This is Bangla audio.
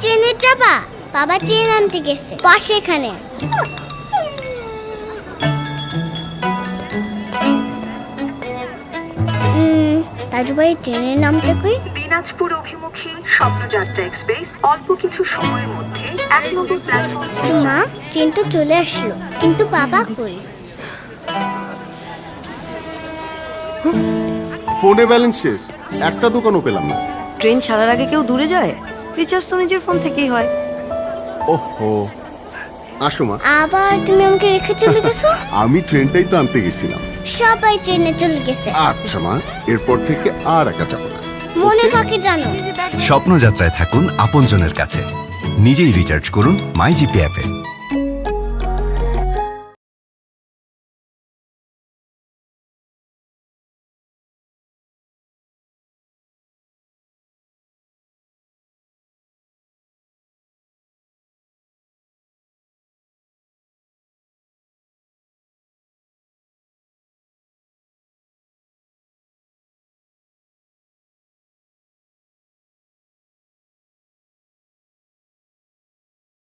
ট্রেনে যাবা? বাবা ট্রেন আনতে গেছে, বসে এখানে। তাজু ভাই ট্রেনের নামটা কই? দিনাজপুর অভিমুখী স্বপ্নযাত্রা এক্সপ্রেস অল্প কিছু সময়ের মধ্যে 1 নম্বর প্ল্যাটফর্ম। মা, ট্রেন তো চলে আসলো, কিন্তু বাবা কই? ফোনে ব্যালেন্স শেষ, একটা দোকানও পেলাম না। ট্রেন ছাড়ার আগে কেউ দূরে যায়? রিচার্জ তো নিজের ফোন থেকেই হয়। ওহো, আসো মা। আবার তুমি আমাকে রেখে চলে গেছো? আমি ট্রেনটাই তো আনতে গেছিলাম। সবাই ট্রেনে চলে গেছে। আচ্ছা মা, এরপর থেকে আর একা যাবো না। মনে থাকে জানো। স্বপ্নযাত্রায় থাকুন আপনজনের কাছে। নিজেই রিচার্জ করুন মাই জিপি অ্যাপে।